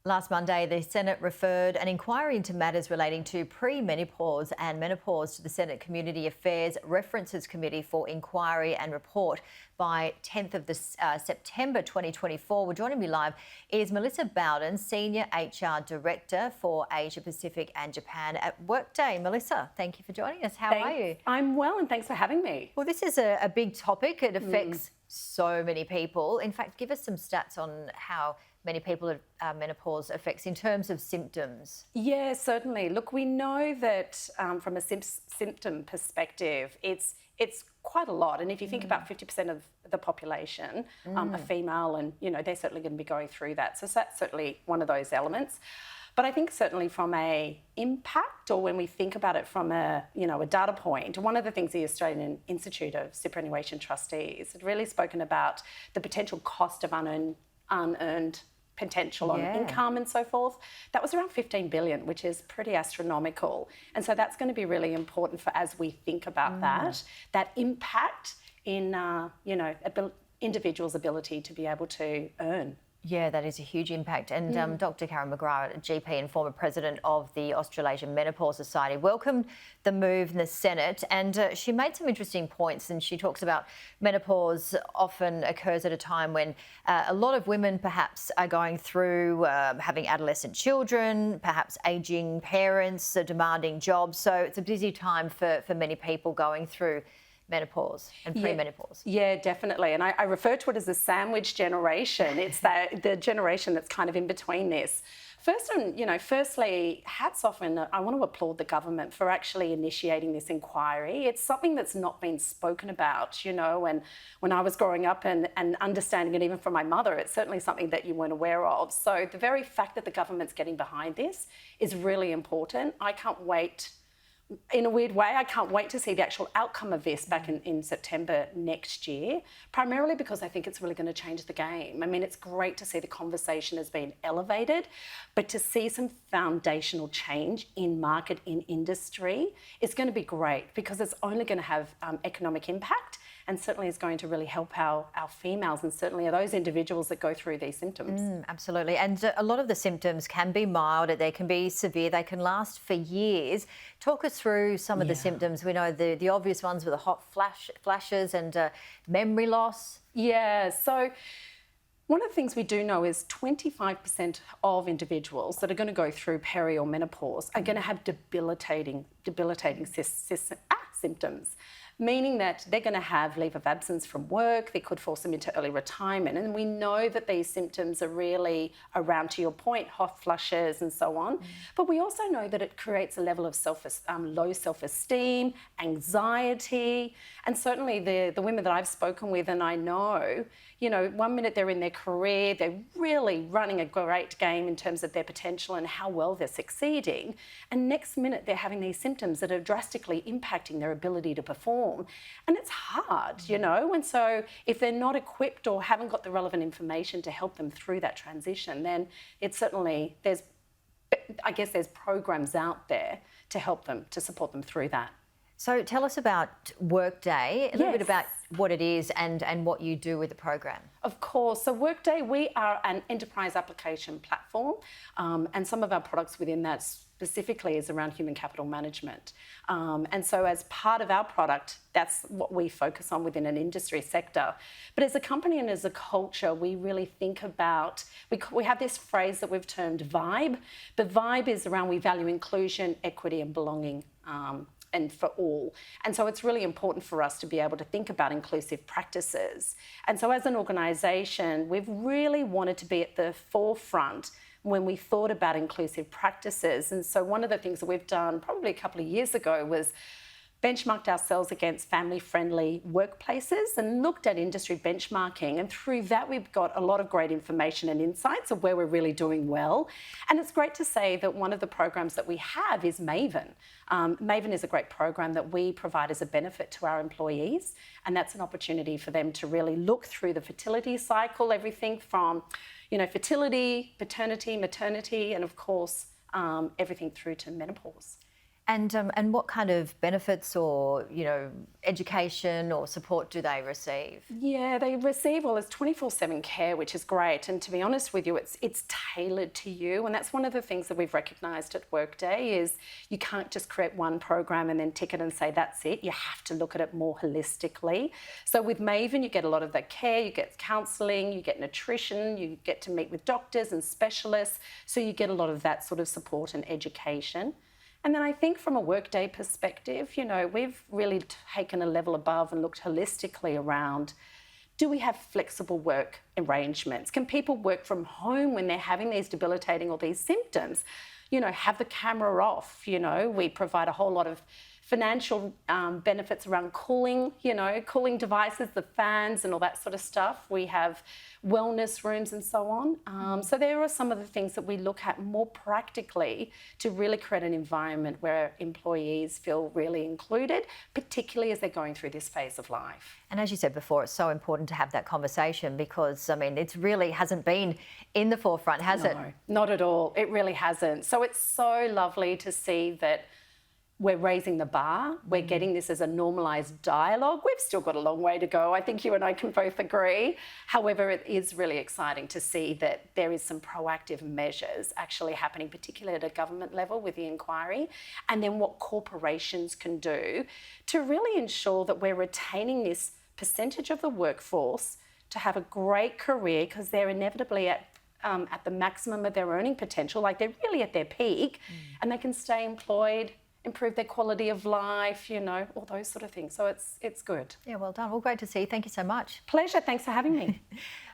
Last Monday, the Senate referred an inquiry into matters relating to pre-menopause and menopause to the Senate Community Affairs References Committee for inquiry and report by 10th of September 2024. Well, joining me live is Melissa Bowden, Senior HR Director for Asia Pacific and Japan at Workday. Melissa, thank you for joining us. How are you? I'm well, and thanks for having me. Well, this is a big topic. It affects so many people. In fact, give us some stats on how many people menopause affects in terms of symptoms. Yeah, certainly. Look, we know that from a symptom perspective, it's quite a lot. And if you think about 50% of the population are female, and they're certainly going to be going through that. So that's certainly one of those elements. But I think certainly from a impact, or when we think about it from a data point, one of the things the Australian Institute of Superannuation Trustees had really spoken about the potential cost of unearned potential on income and so forth. That was around 15 billion, which is pretty astronomical. And so that's going to be really important for as we think about that impact in individuals' ability to be able to earn. Yeah, that is a huge impact. And Dr. Karen McGrath, a GP and former president of the Australasian Menopause Society, welcomed the move in the Senate, and she made some interesting points. And she talks about menopause often occurs at a time when a lot of women perhaps are going through having adolescent children, perhaps ageing parents, demanding jobs. So it's a busy time for many people going through menopause and premenopause. Yeah, definitely. And I refer to it as the sandwich generation. It's the generation that's kind of in between this. Firstly, hats off, and I want to applaud the government for actually initiating this inquiry. It's something that's not been spoken about, and when I was growing up and understanding it even from my mother, it's certainly something that you weren't aware of. So the very fact that the government's getting behind this is really important. I can't wait. In a weird way, I can't wait to see the actual outcome of this back in September next year, primarily because I think it's really going to change the game. I mean, it's great to see the conversation has been elevated, but to see some foundational change in market, in industry, is going to be great because it's only going to have economic impact, and certainly is going to really help our females, and certainly are those individuals that go through these symptoms. Absolutely. And a lot of the symptoms can be mild, they can be severe, they can last for years. Talk us through some of the symptoms. We know the obvious ones with the hot flashes and memory loss. Yeah, so one of the things we do know is 25% of individuals that are going to go through peri or menopause are going to have debilitating symptoms, meaning that they're going to have leave of absence from work, they could force them into early retirement. And we know that these symptoms are really around, to your point, hot flushes and so on. But we also know that it creates a level of low self-esteem, anxiety, and certainly the women that I've spoken with, and I know, 1 minute they're in their career, they're really running a great game in terms of their potential and how well they're succeeding. And next minute they're having these symptoms that are drastically impacting their ability to perform. And it's hard, and so if they're not equipped or haven't got the relevant information to help them through that transition, then it's certainly, there's programs out there to help them, to support them through that. So tell us about Workday, a little bit about what it is and what you do with the program. Of course. So Workday, we are an enterprise application platform, and some of our products within that specifically is around human capital management. And so as part of our product, that's what we focus on within an industry sector. But as a company and as a culture, we really think about, we have this phrase that we've termed vibe. The vibe is around we value inclusion, equity and belonging, and for all. And so it's really important for us to be able to think about inclusive practices. And so as an organisation, we've really wanted to be at the forefront when we thought about inclusive practices. And so one of the things that we've done probably a couple of years ago was benchmarked ourselves against family-friendly workplaces and looked at industry benchmarking. And through that, we've got a lot of great information and insights of where we're really doing well. And it's great to say that one of the programs that we have is Maven. Maven is a great program that we provide as a benefit to our employees. And that's an opportunity for them to really look through the fertility cycle, everything from, fertility, paternity, maternity, and of course, everything through to menopause. And what kind of benefits or, education or support do they receive? Yeah, they receive, well, it's 24/7 care, which is great. And to be honest with you, it's tailored to you. And that's one of the things that we've recognised at Workday is you can't just create one program and then tick it and say that's it. You have to look at it more holistically. So with Maven, you get a lot of the care, you get counselling, you get nutrition, you get to meet with doctors and specialists. So you get a lot of that sort of support and education. And then I think from a Workday perspective, we've really taken a level above and looked holistically around, do we have flexible work arrangements? Can people work from home when they're having these debilitating or these symptoms? Have the camera off. We provide a whole lot of financial benefits around cooling, cooling devices, the fans and all that sort of stuff. We have wellness rooms and so on. So there are some of the things that we look at more practically to really create an environment where employees feel really included, particularly as they're going through this phase of life. And as you said before, it's so important to have that conversation because, it really hasn't been in the forefront, has it? No, not at all. It really hasn't. So it's so lovely to see that we're raising the bar. We're getting this as a normalised dialogue. We've still got a long way to go. I think you and I can both agree. However, it is really exciting to see that there is some proactive measures actually happening, particularly at a government level with the inquiry, and then what corporations can do to really ensure that we're retaining this percentage of the workforce to have a great career because they're inevitably at the maximum of their earning potential, like they're really at their peak, and they can stay employed, improve their quality of life, all those sort of things. So it's good. Yeah, well done. Well, great to see you. Thank you so much. Pleasure. Thanks for having me.